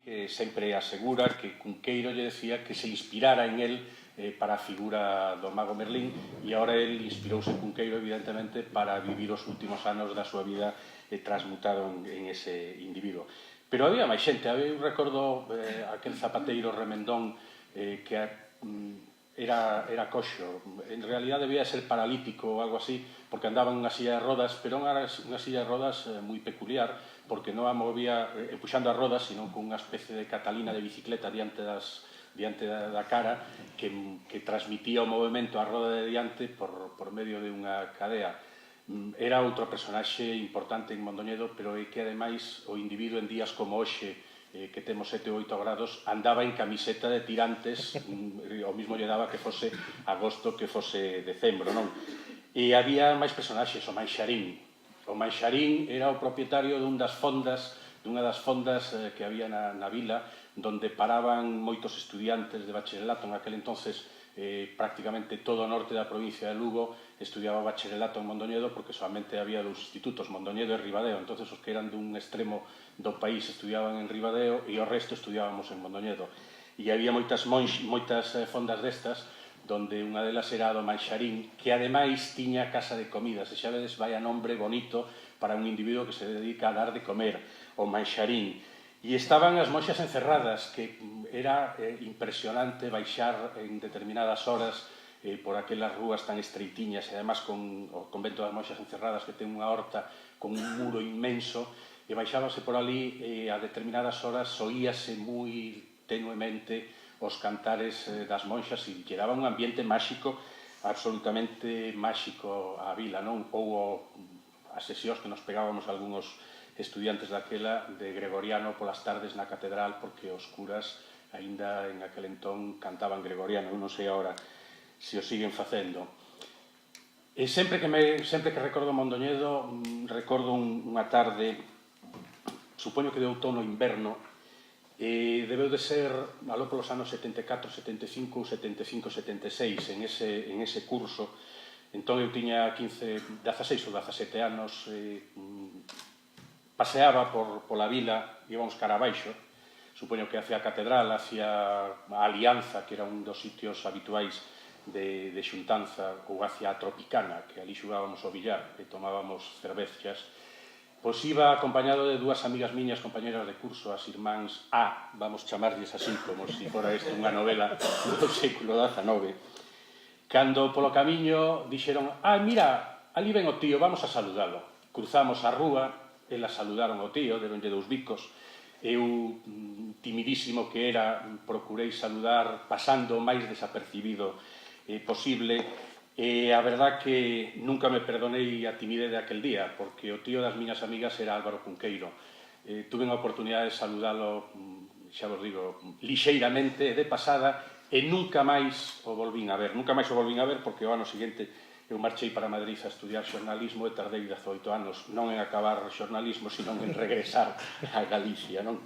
que sempre asegura que Cunqueiro lle decía que se inspirara en él para a figura do mago Merlín, e agora él inspirouse Cunqueiro, evidentemente, para vivir os últimos anos da súa vida transmutado en ese individuo. Pero había máis xente, eu recordo aquel zapateiro remendón que era coxo, en realidad debía ser paralítico ou algo así, porque andaba en unha silla de rodas, pero unha silla de rodas moi peculiar, porque non a movía empuxando as rodas, sino con unha especie de catalina de bicicleta diante da cara que transmitía o movimento á roda de diante por medio de unha cadea. Era outro personaxe importante en Mondoñedo, pero é que, ademais, o individuo en días como hoxe, que temos 7 ou 8 grados, andaba en camiseta de tirantes, o mismo lle daba que fose agosto que fose decembro, non? E había máis personaxes, o Manxarín. O Manxarín era o propietario dunha das fondas que había na vila, donde paraban moitos estudiantes de bacharelato. En aquel entonces, prácticamente todo o norte da provincia de Lugo estudiaba bacharelato en Mondoñedo, porque solamente había 2 institutos, Mondoñedo e Ribadeo. Entonces, os que eran dun extremo do país estudiaban en Ribadeo e o resto estudiábamos en Mondoñedo. E había moitas fondas destas, donde unha delas era do Manxarín, que ademais tiña casa de comidas. E xa vedes, vai a nombre bonito para un individuo que se dedica a dar de comer, o Manxarín. E estaban as monxas encerradas, que era impresionante baixar en determinadas horas por aquelas rúas tan estreitiñas, e además con o convento das monxas encerradas, que ten unha horta con un muro inmenso, e baixábase por ali e a determinadas horas oíase moi tenuemente os cantares das monxas, e lle daba un ambiente máxico, absolutamente máxico á vila, non? Ou as sesións que nos pegábamos algúns estudiantes daquela de gregoriano polas tardes na catedral, porque os curas aínda en aquel entón cantaban gregoriano. Eu non sei agora se o siguen facendo. E sempre que recordo Mondoñedo, recordo unha tarde, supoño que de outono inverno, debeu de ser aló polos anos 74, 75 ou 75, 76, en ese curso. Entón eu tiña 16 ou 17 anos, paseaba pola vila, íbamos cara abaixo, supoño que hacia a catedral, hacia a Alianza, que era un dos sitios habituais de xuntanza, ou hacia a Tropicana, que ali xugábamos ao billar e tomábamos cervezas. Pois iba acompañado de 2 amigas miñas, compañeras de curso, as irmáns A, vamos chamarlles así, como se fora isto unha novela do século XIX. Cando polo camiño dixeron: mira, ali ven o tío, vamos a saludalo. Cruzamos a rúa, elas saludaron ao tío, deronlle 2 bicos. Eu, timidísimo que era, procurei saludar pasando o máis desapercibido posible, e a verdad que nunca me perdonei a timidez de aquel día, porque o tío das miñas amigas era Álvaro Cunqueiro. Tuve a oportunidade de saludalo, xa vos digo, lixeiramente, de pasada, e nunca máis o volvín a ver. Nunca máis o volvín a ver, porque o ano seguinte eu marchei para Madrid a estudiar xornalismo e tardei 18 anos, non en acabar xornalismo, sino en regresar a Galicia, non?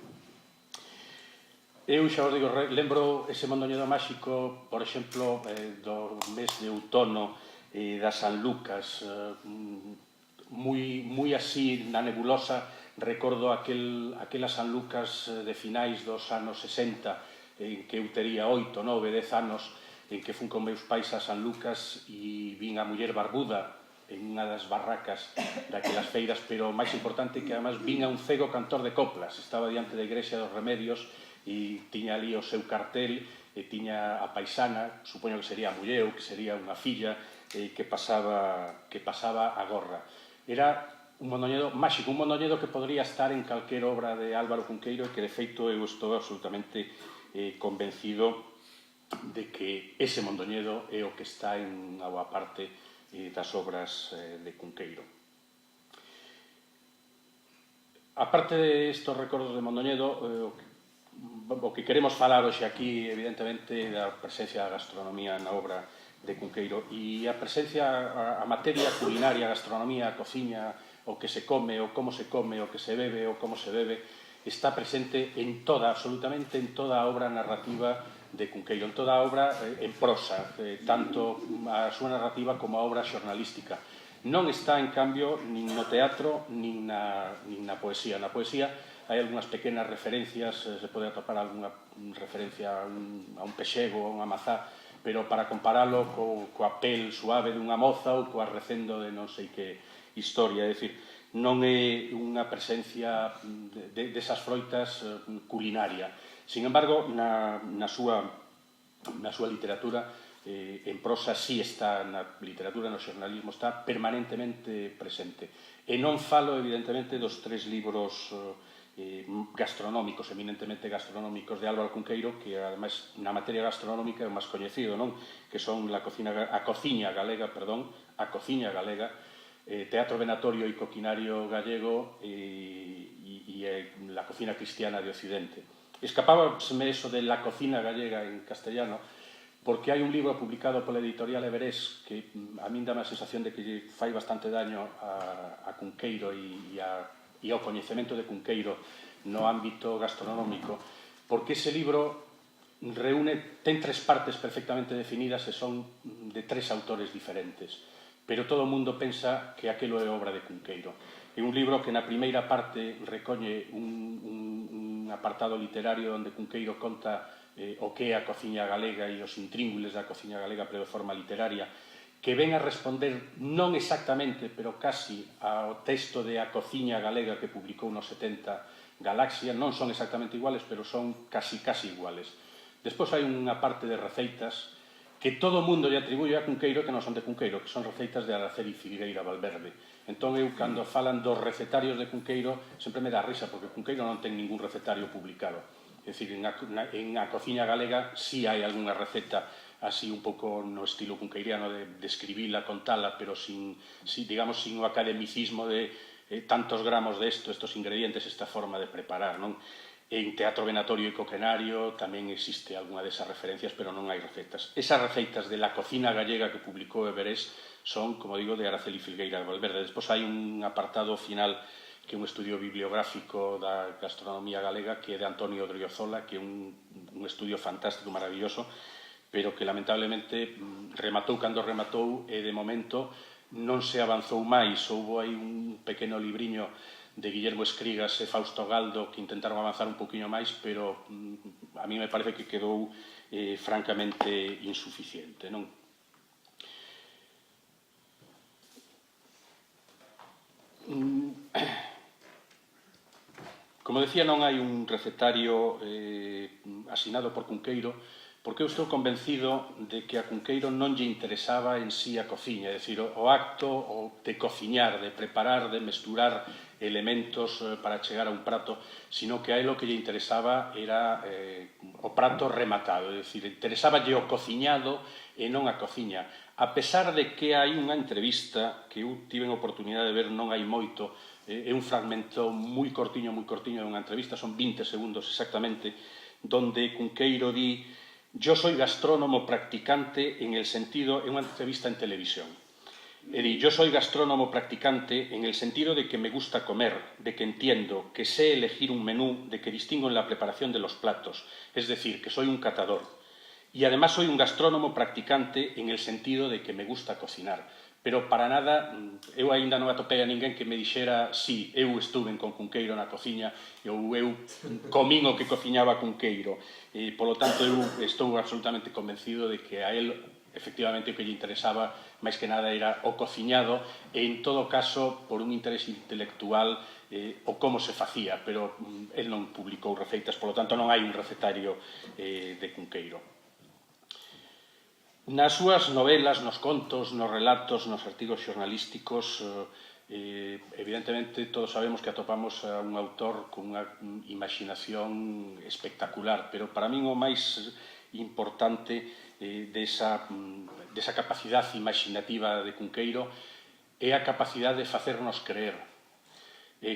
Eu xa vos digo, lembro ese Mondoñedo máxico, por exemplo, do mes de outono da San Lucas, moi así na nebulosa. Recordo aquela San Lucas de finais dos anos 60, en que eu tería 8, 9, 10 anos, en que fun con meus pais a San Lucas e vin a muller barbuda en unha das barracas daquelas feiras, pero máis importante que además vin a un cego cantor de coplas. Estaba diante da Igrexa dos Remedios e tiña ali o seu cartel, e tiña a paisana, supoño que sería a muller ou que sería unha filla, que pasaba a gorra. Era un Mondoñedo máxico, un Mondoñedo que podría estar en calquer obra de Álvaro Cunqueiro, e que de feito eu estou absolutamente convencido de que ese Mondoñedo é o que está en unha boa parte das obras de Cunqueiro. A parte destes recordos de Mondoñedo, o que queremos falar hoxe aquí, evidentemente, da presencia da gastronomía na obra de Cunqueiro, e a presencia, a materia culinaria, a gastronomía, a cociña, o que se come, o como se come, o que se bebe, o como se bebe, está presente en toda, absolutamente en toda a obra narrativa de Cunqueiro, en toda a obra en prosa, tanto a súa narrativa como a obra xornalística. Non está, en cambio, nin no teatro, nin na poesía. Na poesía hai algunhas pequenas referencias, se pode atopar algunha referencia a un pexego, a unha mazá, pero para comparalo coa pel suave dunha moza ou coa recendo de non sei que historia. É dicir, non é unha presencia desas froitas culinaria. Sin embargo, na súa literatura, en prosa sí está, na literatura, no xornalismo, está permanentemente presente. E non falo, evidentemente, dos 3 libros gastronómicos, eminentemente gastronómicos de Álvaro Cunqueiro, que ademais na materia gastronómica é o máis coñecido, non? Que son a cociña galega, teatro venatorio e coquinario gallego e la cocina cristiana de Occidente. Escapábaseme eso de la cocina gallega en castellano, porque hai un libro publicado pola editorial Everest que a min dá a sensación de que lle fai bastante daño a Cunqueiro e ao coñecemento de Cunqueiro no ámbito gastronómico, porque ese libro ten 3 partes perfectamente definidas e son de 3 autores diferentes, pero todo o mundo pensa que aquilo é obra de Cunqueiro. É un libro que na primeira parte recolle un apartado literario onde Cunqueiro conta o que é a cociña galega e os intríngules da cociña galega, pero de forma literaria, que ven a responder non exactamente, pero casi ao texto de A cociña galega que publicou nos 70 Galaxia. Non son exactamente iguales, pero son casi iguales. Despois hai unha parte de receitas que todo o mundo lle atribuye a Cunqueiro que non son de Cunqueiro, que son receitas de Araceli Filgueira Valverde. Entón, eu, cando falan dos recetarios de Cunqueiro, sempre me dá risa, porque Cunqueiro non ten ningún recetario publicado. É dicir, en a cociña galega sí hai algunha receta así un pouco no estilo cunqueiriano de escribila, contala, pero sin o academicismo de tantos gramos de estos ingredientes, esta forma de preparar, non? En teatro venatorio e coquenario tamén existe algunha desas referencias, pero non hai recetas. Esas receitas de la cocina gallega que publicou Everest son, como digo, de Araceli Filgueira Valverde. Despois hai un apartado final que é un estudio bibliográfico da gastronomía galega, que é de Antonio Driozola, que é un estudio fantástico, maravilloso, pero que lamentablemente rematou cando rematou e de momento non se avanzou máis. Houbo aí un pequeno libriño de Guillermo Escrigas e Fausto Galdo que intentaron avanzar un poquinho máis, pero a mí me parece que quedou francamente insuficiente, non? Como decía, non hai un recetario asinado por Cunqueiro, porque eu estou convencido de que a Cunqueiro non lle interesaba en sí a cociña, é dicir, o acto de cociñar, de preparar, de mesturar elementos para chegar a un prato, sino que a ele o que lle interesaba era o prato rematado, é dicir, interesáballe o cociñado e non a cociña. A pesar de que hai unha entrevista que eu tive a oportunidade de ver non hai moito, é un fragmento moi cortiño de unha entrevista, son 20 segundos exactamente, donde Cunqueiro di: "Yo soy gastrónomo practicante en el sentido", é unha entrevista en televisión, e di: "Yo soy gastrónomo practicante en el sentido de que me gusta comer, de que entiendo, que sé elegir un menú, de que distingo en la preparación de los platos, es decir, que soy un catador. Y además soy un gastrónomo practicante en el sentido de que me gusta cocinar". Pero para nada, eu aínda non atopei a ninguén que me dixera si eu estuve con Cunqueiro na cociña ou eu comín o que cociñaba Cunqueiro. Polo tanto, eu estou absolutamente convencido de que a él, efectivamente, o que lle interesaba máis que nada era o cociñado e, en todo caso, por un interés intelectual, o como se facía, pero él non publicou receitas, polo tanto non hai un recetario de Cunqueiro. Nas súas novelas, nos contos, nos relatos, nos artigos xornalísticos, evidentemente todos sabemos que atopamos a un autor con unha imaginación espectacular, pero para min o máis importante desa capacidade imaginativa de Cunqueiro é a capacidade de facernos creer.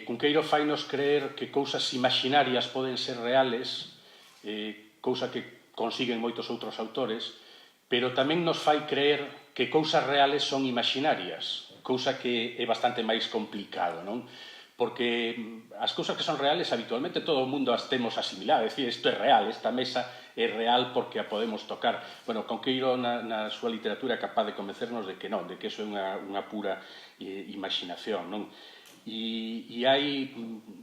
Cunqueiro fainos creer que cousas imaginarias poden ser reales, cousa que consiguen moitos outros autores, pero tamén nos fai creer que cousas reales son imaginarias, cousa que é bastante máis complicado, non? porque as cousas que son reales habitualmente todo o mundo as temos asimiladas, é dicir, isto é real, esta mesa é real porque a podemos tocar. Bueno, Conqueiro na súa literatura é capaz de convencernos de que non, de que iso é unha pura imaginación, non? E hai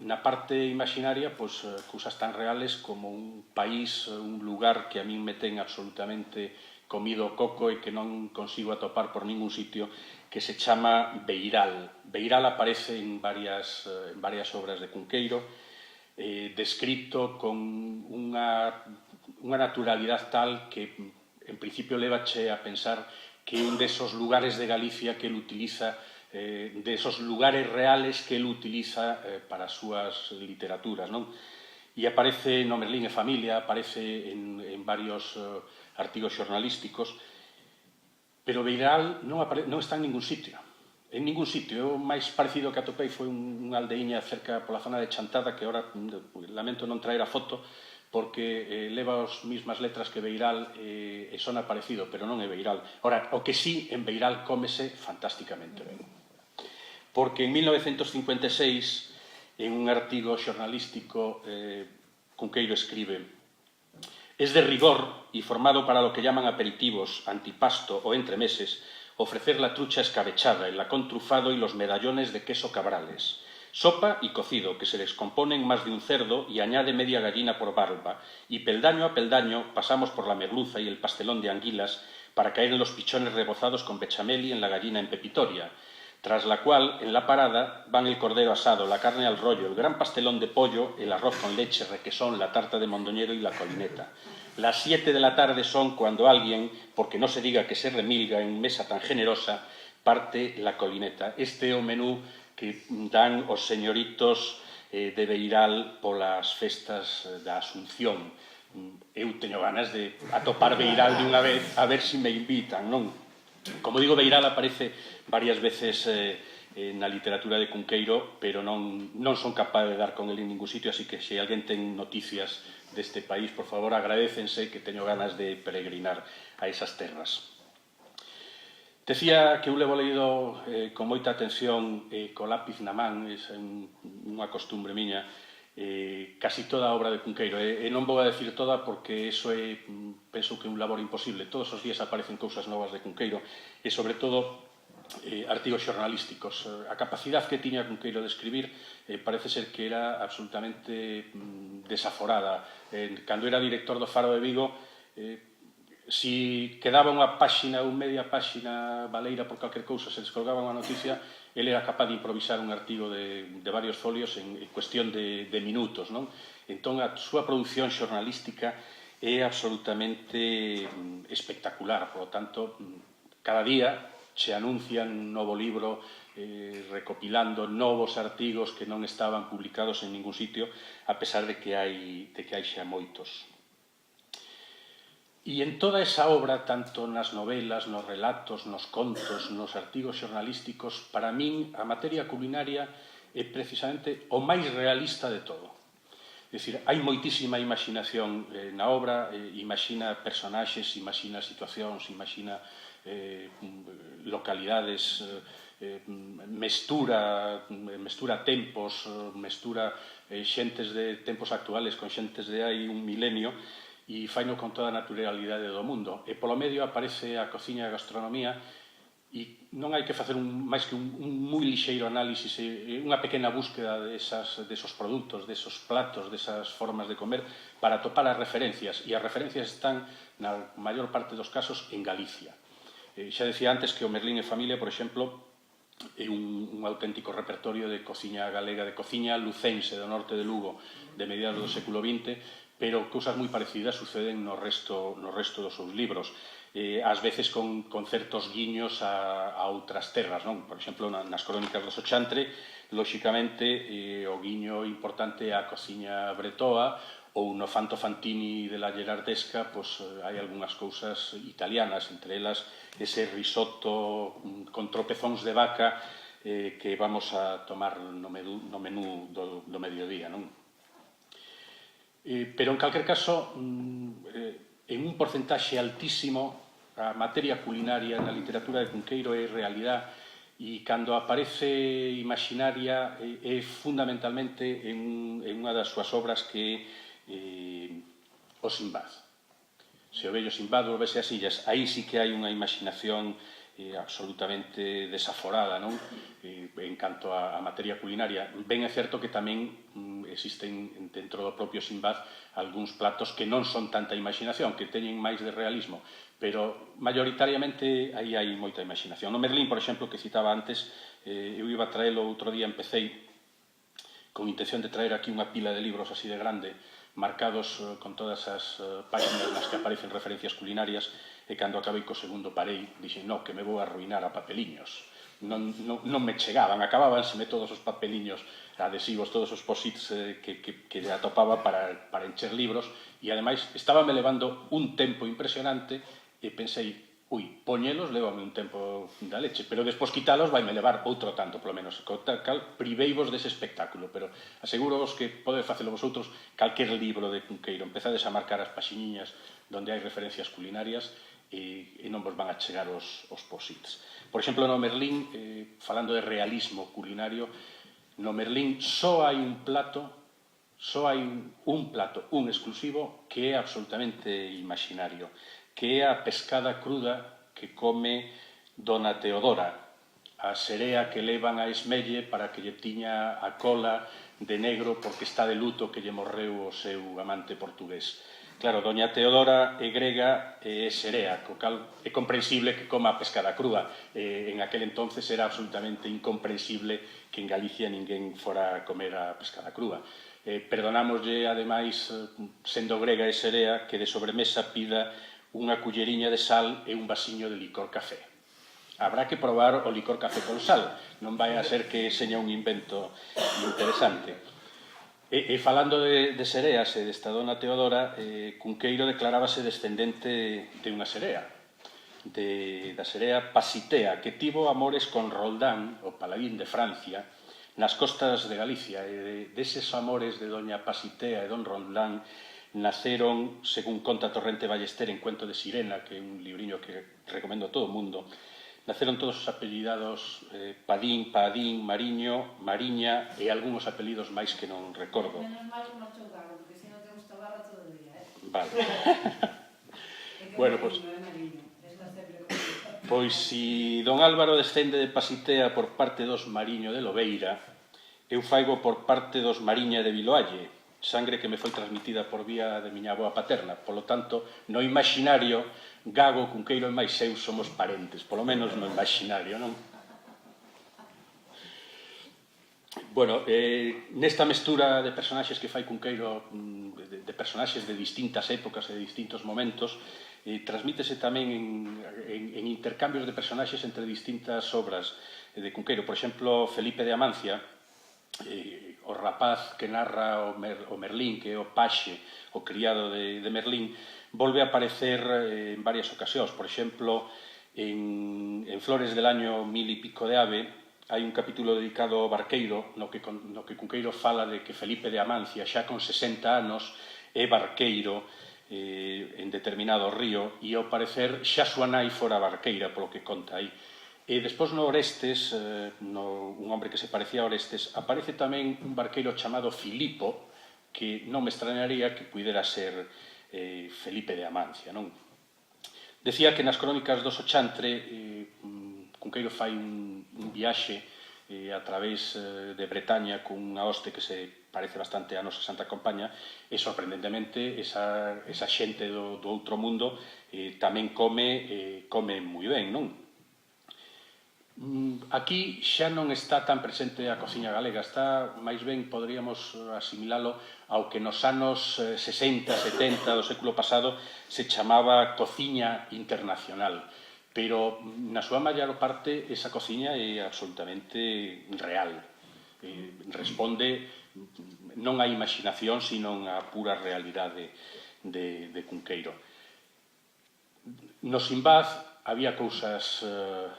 na parte imaginaria pois, cousas tan reales como un país, un lugar que a min me ten absolutamente comido o coco e que non consigo atopar por ningún sitio, que se chama Beiral. Beiral aparece en varias obras de Cunqueiro, descrito con unha naturalidade tal que en principio levache a pensar que un desos lugares de Galicia que ele utiliza, de esos lugares reales que ele utiliza para as súas literaturas, non? E aparece no Merlín e Familia, aparece en varios artigos xornalísticos, pero Beiral non está en ningún sitio. En ningún sitio. O máis parecido que atopei foi unha aldeiña cerca pola zona de Chantada, que agora lamento non traer a foto, porque leva as mesmas letras que Beiral e son parecido, pero non é Beiral. Ora, o que sí, en Beiral cómese fantásticamente ben. Porque en 1956, en un artigo xornalístico, Cunqueiro escribe: es de rigor y formado para lo que llaman aperitivos, antipasto o entremeses, ofrecer la trucha escabechada, el lacón trufado y los medallones de queso cabrales. Sopa y cocido, que se descomponen más de un cerdo y añade media gallina por barba, y peldaño a peldaño pasamos por la merluza y el pastelón de anguilas para caer en los pichones rebozados con bechamel y en la gallina en pepitoria, tras la cual, en la parada, van el cordero asado, la carne al rollo, el gran pastelón de pollo, el arroz con leche, requesón, la tarta de mondoñero y la colineta. Las 7 de la tarde son cuando alguien, porque no se diga que se remilga en mesa tan generosa, parte la colineta. Este é o menú que dan os señoritos de Beiral polas festas da Asunción. Eu teño ganas de atopar Beiral de unha vez a ver se me invitan, non? Como digo, Beiral aparece varias veces na literatura de Cunqueiro, pero non son capaz de dar con ele en ningún sitio, así que se alguén ten noticias deste país, por favor, agradécense, que teño ganas de peregrinar a esas terras. Decía que eu levo leído con moita atención co lápiz na man, é unha costumbre miña, casi toda a obra de Cunqueiro, e non vou a decir toda porque iso é, penso que un labor imposible. Todos os días aparecen cousas novas de Cunqueiro e, sobre todo, artigos xornalísticos. A capacidade que tiña Cunqueiro de escribir parece ser que era absolutamente desaforada. Cando era director do Faro de Vigo, si quedaba unha páxina ou media páxina baleira por calquer cousa, se descolgaba unha noticia, ele era capaz de improvisar un artigo de varios folios en cuestión de minutos, non? Entón, a súa produción xornalística é absolutamente espectacular. Por lo tanto, cada día se anuncian un novo libro recopilando novos artigos que non estaban publicados en ningún sitio, a pesar de que hai xa moitos. E en toda esa obra, tanto nas novelas, nos relatos, nos contos, nos artigos xornalísticos, para min a materia culinaria é precisamente o máis realista de todo. É dicir, hai moitísima imaginación na obra, imagina personaxes, imagina situacións, imagina localidades, mestura tempos, mestura xentes de tempos actuales con xentes de hai un milenio, e faino con toda a naturalidade do mundo. E polo medio aparece a cociña e a gastronomía, e non hai que facer máis que un moi lixeiro análisis, unha pequena búsqueda desos produtos, desos platos, desas formas de comer, para topar as referencias. E as referencias están, na maior parte dos casos, en Galicia. Xa decía antes que o Merlín e Familia, por exemplo, é un auténtico repertorio de cociña galega, de cociña lucense do norte de Lugo, de mediados do século XX, pero cousas moi parecidas suceden no resto dos seus libros. Ás veces con certos guiños a outras terras, non? Por exemplo, nas crónicas do Sochantre, lóxicamente, o guiño importante é a cociña bretoa, ou no Fanto Fantini de la Gerardesca, pois hai algunhas cousas italianas, entre elas ese risotto con tropezóns de vaca que vamos a tomar no menú do mediodía, non? Pero, en calquer caso, en un porcentaxe altísimo, a materia culinaria na literatura de Cunqueiro é realidade E cando aparece Imaginaria é fundamentalmente en unha das súas obras que é O Sinbad. Se o vello Sinbad volvese as illas, aí sí que hai unha imaginación absolutamente desaforada, non? En canto a materia culinaria. Ben é certo que tamén existen dentro do propio Sinbad algúns platos que non son tanta imaginación, que teñen máis de realismo, pero maioritariamente aí hai moita imaginación. No Merlín, por exemplo, que citaba antes, eu iba a traelo outro día, empecéi con intención de traer aquí unha pila de libros así de grande, marcados con todas as páginas nas que aparecen referencias culinarias, e cando acabei co segundo parei, dixen, no, que me vou arruinar a papeliños. Non me chegaban, acabábanseme todos os papeliños adhesivos, todos os posits que atopaba para encher libros, e ademais estábame levando un tempo impresionante, e pensei, ui, poñelos levame un tempo da leche, pero despois quitalos vaime levar outro tanto, polo menos. Priveivos dese espectáculo, pero asegurovos que podedes facelo vosotros calquer libro de Cunqueiro. Empezades a marcar as paxiñiñas donde hai referencias culinarias e non vos van a chegar os posits. Por exemplo, no Merlín, falando de realismo culinario, no Merlín só hai un plato, un exclusivo, que é absolutamente imaginario, que é a pescada cruda que come Dona Teodora, a serea que levan a esmelle para que lle tiña a cola de negro porque está de luto que lle morreu o seu amante portugués. Claro, Doña Teodora é grega e é serea, co cal é comprensible que coma a pescada cruda. En aquel entonces era absolutamente incomprensible que en Galicia ninguén fora a comer a pescada cruda. Perdonámoslle, ademais, sendo grega e serea, que de sobremesa pida unha culleriña de sal e un vasiño de licor café. Habrá que probar o licor café con sal, non vai a ser que seña un invento interesante. E falando de sereas e desta Dona Teodora, Cunqueiro declarábase descendente de unha serea, da serea Pasitea, que tivo amores con Roldán, o paladín de Francia, nas costas de Galicia, e deses amores de Doña Pasitea e Don Roldán naceron, según conta Torrente Ballester en Cuento de Sirena, que é un libriño que recomendo a todo o mundo, naceron todos os apellidados Padín, Padín, Mariño, Mariña e algúns apelidos máis que non recordo. Menos mal que non chocaron, porque se non te gusta barra todo o día, Vale. Bueno, pois si don Álvaro descende de Pasitea por parte dos Mariño de Lobeira, eu faigo por parte dos Mariña de Viloalle, sangre que me foi transmitida por vía de miña avoa paterna. Polo tanto, no imaginario, Gago, Cunqueiro e máis eu somos parentes, polo menos no imaginario, non? Bueno, nesta mestura de personaxes que fai Cunqueiro, de personaxes de distintas épocas e de distintos momentos, transmítese tamén en intercambios de personaxes entre distintas obras de Cunqueiro. Por exemplo, Felipe de Amancia, o rapaz que narra o Merlín, que é o paxe, o criado de Merlín, volve a aparecer en varias ocasións. Por exemplo, en Flores del año 1000 e pico de ave, hai un capítulo dedicado ao barqueiro, no que Cunqueiro fala de que Felipe de Amancia, xa con 60 anos, é barqueiro en determinado río, e ao parecer xa súa nai fora barqueira, polo que conta aí. E despois no Orestes, un hombre que se parecía a Orestes, aparece tamén un barqueiro chamado Filipo, que non me extrañaría que pudera ser Felipe de Amancia, non? Decía que nas crónicas do Sochantre, Cunqueiro fai un viaxe a través de Bretaña cunha hoste que se parece bastante a nosa Santa Compaña, e sorprendentemente esa xente do outro mundo tamén come moi ben, non? Aquí xa non está tan presente a cociña galega, está máis ben, poderíamos asimilalo ao que nos anos 60, 70 do século pasado se chamaba cociña internacional, pero na súa maior parte esa cociña é absolutamente real, responde non á imaginación, sino á pura realidade de Cunqueiro. No Sinbad había cousas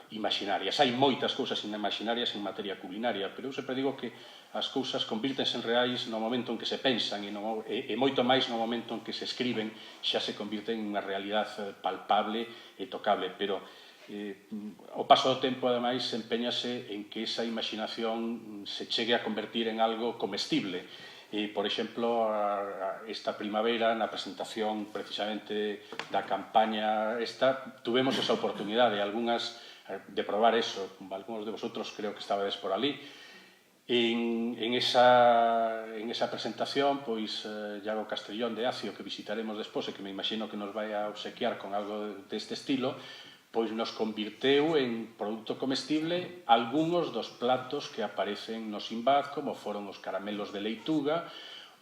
imaginarias, hai moitas cousas imaginarias en materia culinaria, pero eu sempre digo que as cousas convírtense en reais no momento en que se pensan e moito máis no momento en que se escriben, xa se convirten en unha realidade palpable e tocable, pero O paso do tempo, ademais, empeñase en que esa imaginación se chegue a convertir en algo comestible. Por exemplo, esta primavera, na presentación precisamente da campaña tuvemos esa oportunidade, de probar eso. Algunos de vosotros creo que estabades por ali. En esa presentación, pois, Iago Castellón de Acio, que visitaremos despois e que me imagino que nos vai a obsequiar con algo deste estilo, pois nos convirteu en produto comestible algúns dos platos que aparecen no Sinbad, como foron os caramelos de leituga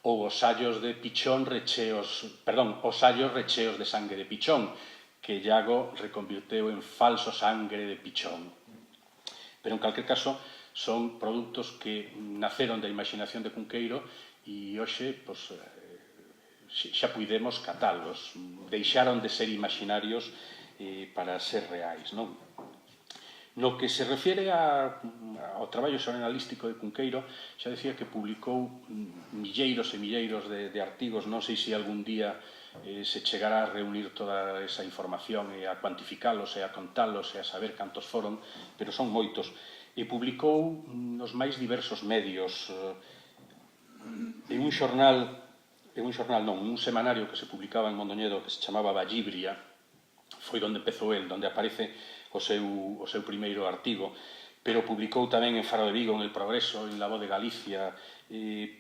ou os allos de pichón os allos recheos de sangue de pichón, que Iago reconvirteu en falso sangre de pichón. Pero, en calquer caso, son produtos que naceron da imaginación de Cunqueiro e hoxe, pois, xa puidemos catalos, deixaron de ser imaginarios para ser reais, non? No que se refiere ao traballo xornalístico de Cunqueiro, xa decía que publicou milleiros e milleiros de artigos, non sei se algún día se chegará a reunir toda esa información e a cuantificalos e a contalos e a saber cantos foron, pero son moitos. E publicou nos máis diversos medios, en un semanario que se publicaba en Mondoñedo que se chamaba Vallibria, foi onde empezou el, onde aparece o seu primeiro artigo, pero publicou tamén en Faro de Vigo, en El Progreso, en La Voz de Galicia,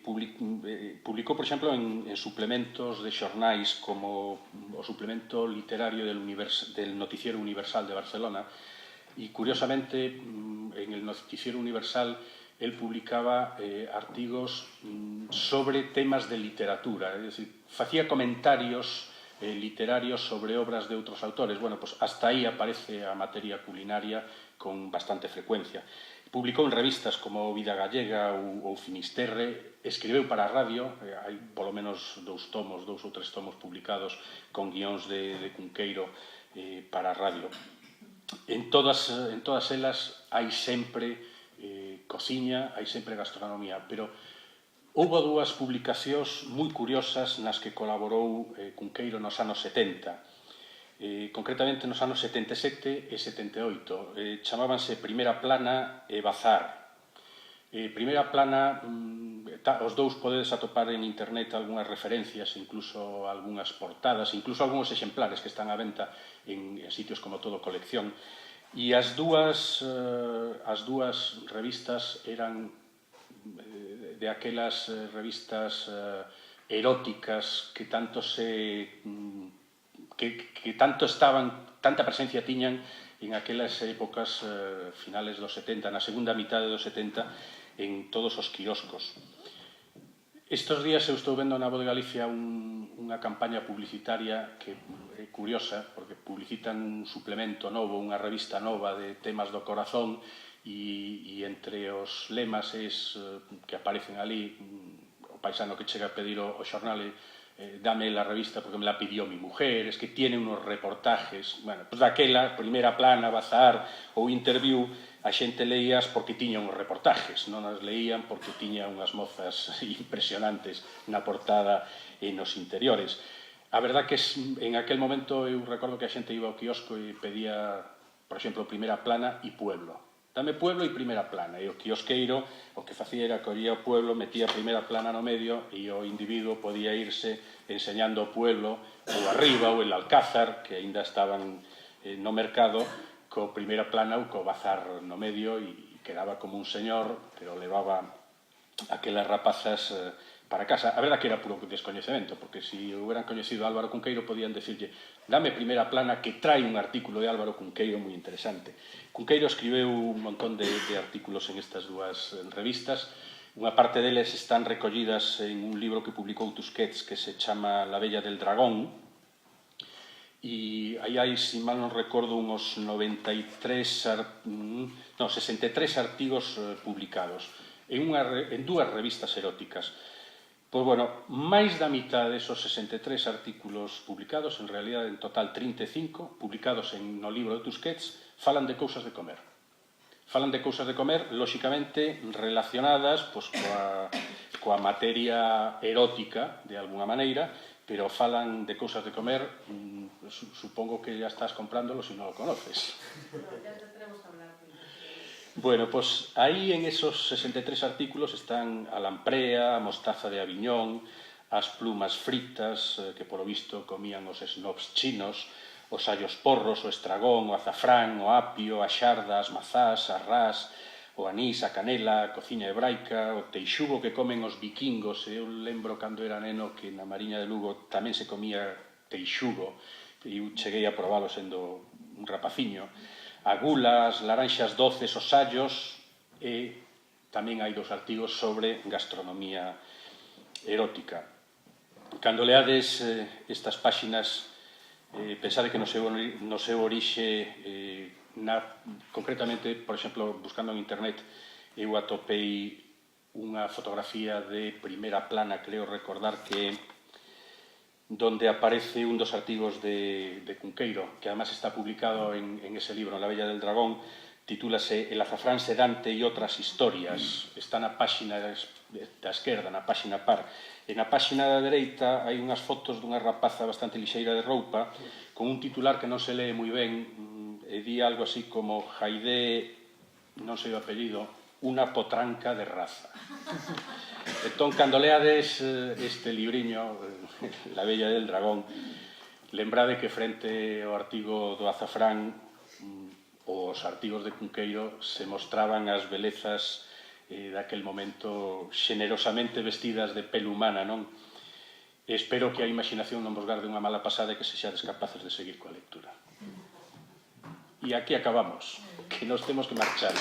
publicou, por exemplo, en suplementos de xornais como o suplemento literario del Noticiero Universal de Barcelona, e, curiosamente, en el Noticiero Universal el publicaba artigos sobre temas de literatura, é dicir, facía comentarios literarios sobre obras de outros autores. Bueno, pues hasta aí aparece a materia culinaria con bastante frecuencia. Publicou en revistas como Vida Gallega ou Finisterre, escribeu para a radio, hai polo menos 2 ou 3 tomos publicados con guións de Cunqueiro para a radio. En todas elas hai sempre cociña, hai sempre gastronomía, pero houbo 2 publicacións moi curiosas nas que colaborou Cunqueiro nos anos 70, concretamente nos anos 77 e 78. Chamábanse Primeira Plana e Bazar. Primeira Plana, os dous podedes atopar en internet algunhas referencias, incluso algunhas portadas, incluso algúns exemplares que están á venta en sitios como Todo Colección. E as dúas revistas eran de aquelas revistas eróticas que tanto tanta presencia tiñan en aquelas épocas finales dos 70, na segunda mitade dos 70, en todos os quioscos. Estes días eu estou vendo na Voz de Galicia unha campaña publicitaria que é curiosa, porque publicitan un suplemento novo, unha revista nova de temas do corazón, e entre os lemas que aparecen ali, o paisano que chega a pedir o xornal dame la revista porque me la pidió mi mujer, es que tiene unos reportajes, bueno, pues daquela, Primeira Plana, Bazar ou Interview, a xente leías porque tiña uns reportajes, non as leían porque tiña unhas mozas impresionantes na portada e nos interiores. A verdad que en aquel momento eu recordo que a xente iba ao quiosco e pedía, por exemplo, Primeira Plana e Pueblo. Dame Pueblo e Primeira Plana, e o quiosqueiro o que facía era collía o Pueblo, metía a Primeira Plana no medio e o individuo podía irse enseñando o Pueblo ou arriba ou el Alcázar, que aínda estaban no mercado, co Primeira Plana ou co Bazar no medio, e quedaba como un señor, pero levaba aquelas rapazas para casa. A verdad que era puro descoñecemento, porque se hubieran coñecido a Álvaro Cunqueiro podían decirlle dame Primeira Plana, que trae un artículo de Álvaro Cunqueiro moi interesante. Cunqueiro escribeu un montón de artículos en estas 2 revistas. Unha parte deles están recollidas en un libro que publicou Tusquets que se chama La Bella del Dragón, e aí hai, se mal non recordo, uns 63 artigos publicados en 2 revistas eróticas. Pois, bueno, máis da mitad desos 63 artículos publicados, en realidad en total 35, publicados no libro de Tusquets, falan de cousas de comer. Falan de cousas de comer, lóxicamente, relacionadas coa materia erótica, de alguna maneira, pero falan de cousas de comer, supongo que ya estás comprándolo si no lo conoces. Ya tenemos que hablar. Bueno, pues aí en esos 63 artículos están a lamprea, a mostaza de Aviñón, as plumas fritas, que polo visto comían os snobs chinos, os allos porros, o estragón, o azafrán, o apio, a xarda, as mazás, a ras, o anís, a canela, a cociña hebraica, o teixugo que comen os vikingos. Eu lembro cando era neno que na Mariña de Lugo tamén se comía teixugo, e eu cheguei a probalo sendo un rapaciño. A gula, as laranxas doces, os allos, e tamén hai 2 artigos sobre gastronomía erótica. Cando leades estas páxinas, pensade que no seu orixe, concretamente, por exemplo, buscando en internet, eu atopei unha fotografía de primeira plana, creo recordar que donde aparece un dos artigos de Cunqueiro, que además está publicado en ese libro, en La Bella del Dragón, titúlase El azafrán sedante e outras historias. Está na páxina da esquerda, na páxina par. E na páxina da dereita hai unhas fotos dunha rapaza bastante lixeira de roupa, con un titular que non se lee moi ben, e di algo así como Jaidé, non sei o apellido, unha potranca de raza. Entón, cando leades este libriño, La Bella del Dragón, lembrade que frente ao artigo do azafrán, os artigos de Cunqueiro se mostraban as belezas daquel momento xenerosamente vestidas de pelo humana, non? Espero que a imaginación non vos garde unha mala pasada e que sexades capaces de seguir coa lectura. E aquí acabamos, que nos temos que marchar.